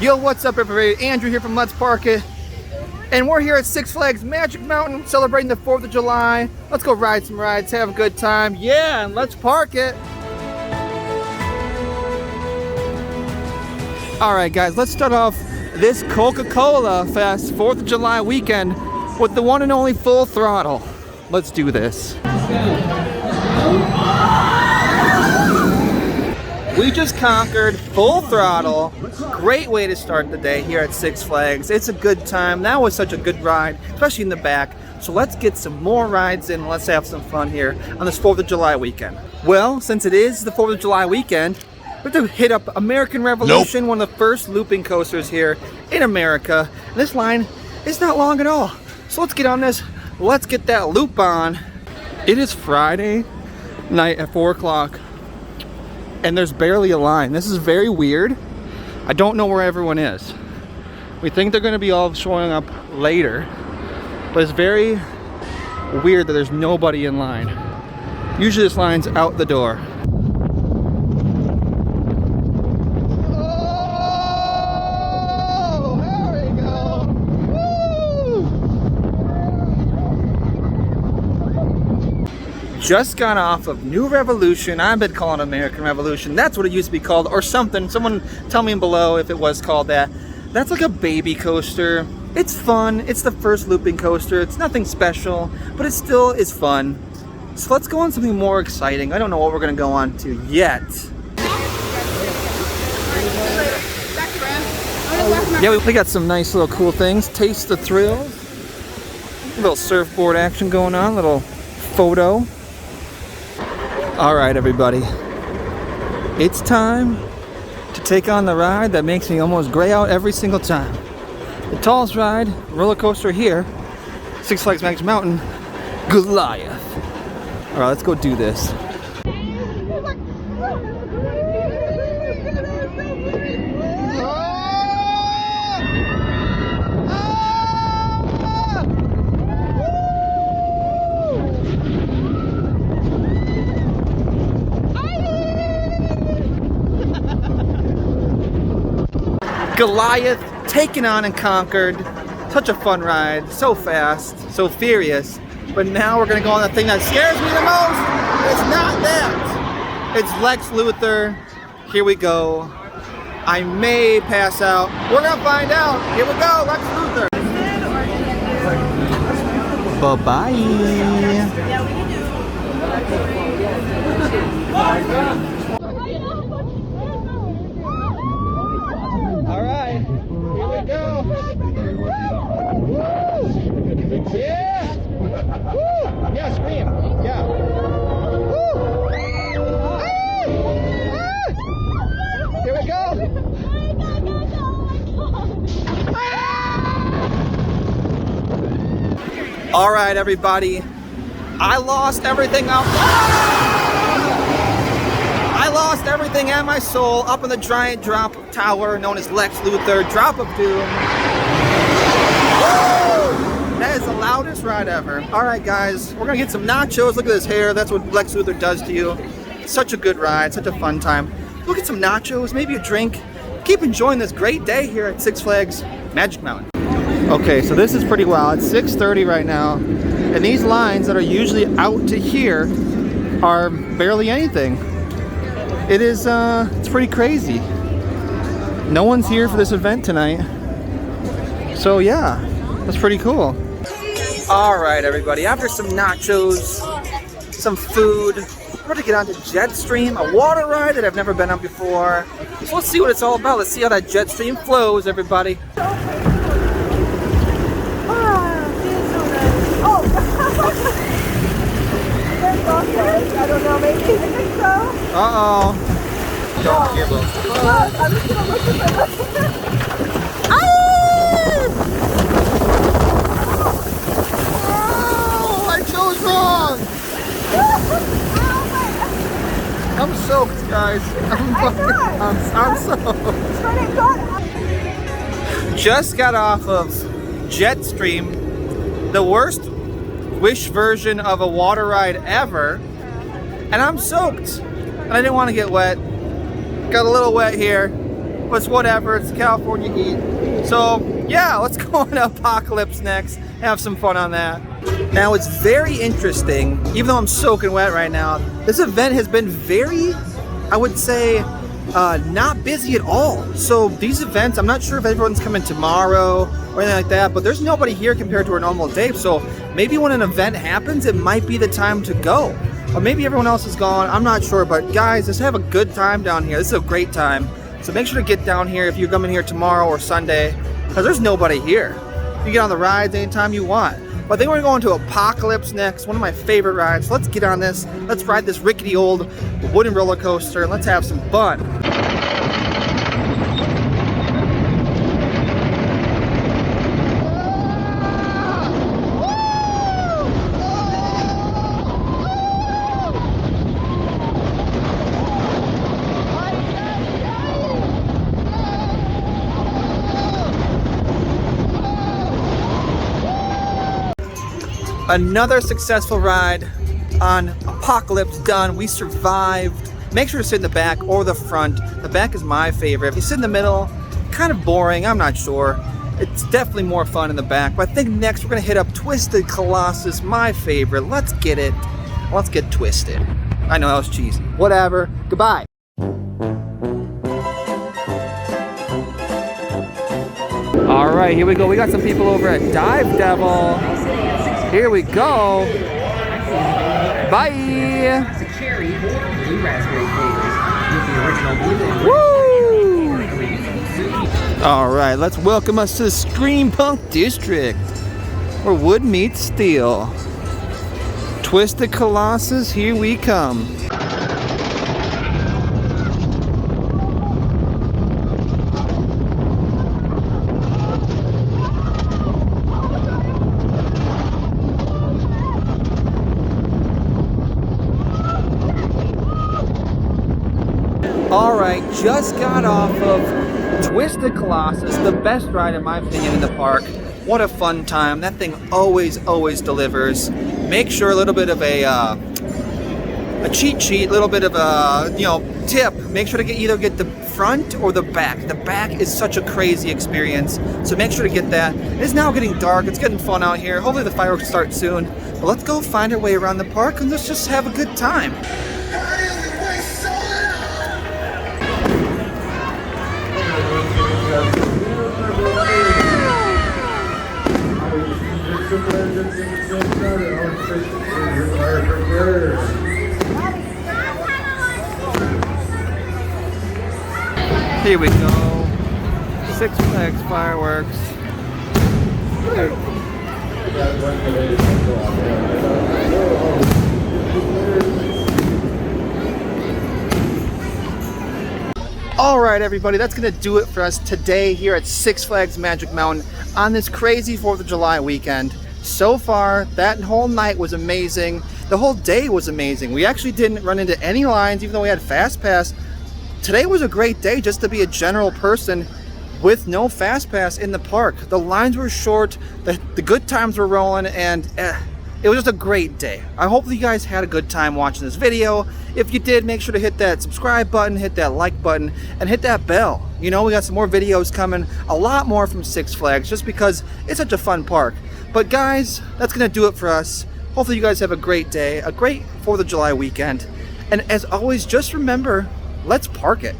Yo, what's up everybody? Andrew here from Let's Park It. And we're here at Six Flags Magic Mountain celebrating the 4th of July. Let's go ride some rides, have a good time. Yeah, and let's park it. All right guys, let's start off this Coca-Cola Fest 4th of July weekend with the one and only Full Throttle. Let's do this. We just conquered Full Throttle. Great way to start the day here at Six Flags. It's a good time. That was such a good ride, especially in the back. So let's get some more rides in. Let's have some fun here on this 4th of July weekend. Well, since it is the 4th of July weekend, we have to hit up American Revolution, one of the first looping coasters here in America. And this line is not long at all. So let's get on this. Let's get that loop on. It is Friday night at 4 o'clock. And there's barely a line. This is very weird. I don't know where everyone is. We think they're going to be all showing up later, but it's very weird that there's nobody in line. Usually this line's out the door. Oh, there we go. Woo! Just got off of New Revolution. I've been calling it American Revolution. That's what it used to be called, or something. Someone tell me below if it was called that. That's like a baby coaster. It's fun. It's the first looping coaster. It's nothing special, but it still is fun. So let's go on something more exciting. I don't know what we're gonna go on to yet. Yeah, we got some nice little cool things. Taste the thrill. A little surfboard action going on. Little photo. All right, everybody. It's time to take on the ride that makes me almost gray out every single time. The tallest ride, roller coaster here, Six Flags Magic Mountain, Goliath. All right, let's go do this. Goliath, taken on and conquered. Such a fun ride, so fast, so furious. But now we're gonna go on the thing that scares me the most. It's not that. It's Lex Luther. Here we go. I may pass out. We're gonna find out. Here we go, Lex Luther. Bye-bye. Yeah, we can do. Go. Woo! Yeah! Woo! Yeah, scream. Yeah. Woo! Here we go. All right, everybody. I lost everything out. I lost everything and my soul up in the giant drop tower known as Lex Luther, Drop of Doom. Woo! That is the loudest ride ever. All right, guys, we're gonna get some nachos. Look at this hair. That's what Lex Luther does to you. Such a good ride, such a fun time. Look at some nachos, maybe a drink. Keep enjoying this great day here at Six Flags Magic Mountain. Okay, so this is pretty wild. It's 6:30 right now, and these lines that are usually out to here are barely anything. It is, it's pretty crazy. No one's here for this event tonight. So yeah, that's pretty cool. All right, everybody, after some nachos, some food, we're going to get on to Jetstream, a water ride that I've never been on before. So let's see what it's all about. Let's see how that Jetstream flows, everybody. I don't know, maybe you think so? Uh-oh. Don't give up. I'm just gonna look at it. Oh, I chose wrong. I'm soaked, guys. I'm soaked. Just got off of Jetstream, the worst Wish version of a water ride ever, and I'm soaked. And I didn't want to get wet. Got a little wet here. but it's whatever. It's California heat. So yeah, let's go on to Apocalypse next. Have some fun on that. Now it's very interesting, even though I'm soaking wet right now, this event has been very, I would say, not busy at all. So these events, I'm not sure if everyone's coming tomorrow or anything like that, but there's nobody here compared to a normal day. So maybe when an event happens, it might be the time to go. Or maybe everyone else is gone, I'm not sure. But guys, just have a good time down here. This is a great time. So make sure to get down here if you're coming here tomorrow or Sunday, because there's nobody here. You get on the rides anytime you want. But I think we're going to Apocalypse next, one of my favorite rides. So let's get on this. Let's ride this rickety old wooden roller coaster and let's have some fun. Another successful ride on Apocalypse done. We survived. Make sure to sit in the back or the front. The back is my favorite. If you sit in the middle, kind of boring, I'm not sure. It's definitely more fun in the back. But I think next we're gonna hit up Twisted Colossus, my favorite. Let's get it. Let's get twisted. I know that was cheesy. Whatever. Goodbye. All right, here we go. We got some people over at Dive Devil. Here we go. Bye. It's a cherry, blue raspberry flavors with the original blue. Woo! All right, let's welcome us to the Scream Punk District, where wood meets steel. Twisted Colossus, here we come. Alright, just got off of Twisted Colossus, the best ride in my opinion in the park. What a fun time. That thing always delivers. Make sure a little bit of a cheat sheet, a little bit of a, tip. Make sure to either get the front or the back. The back is such a crazy experience, so make sure to get that. It is now getting dark. It's getting fun out here. Hopefully the fireworks start soon. But let's go find our way around the park and let's just have a good time. Here we go. Six Flags fireworks. All right, everybody, that's gonna do it for us today here at Six Flags Magic Mountain on this crazy 4th of July weekend. So far, that whole night was amazing. The whole day was amazing. We actually didn't run into any lines, even though we had Fast Pass. Today was a great day just to be a general person with no Fast Pass in the park. The lines were short, the good times were rolling, and it was just a great day. I hope you guys had a good time watching this video. If you did, make sure to hit that subscribe button, hit that like button, and hit that bell. We got some more videos coming, a lot more from Six Flags, just because it's such a fun park. But guys, that's gonna do it for us. Hopefully you guys have a great day, a great 4th of July weekend. And as always, just remember, let's park it.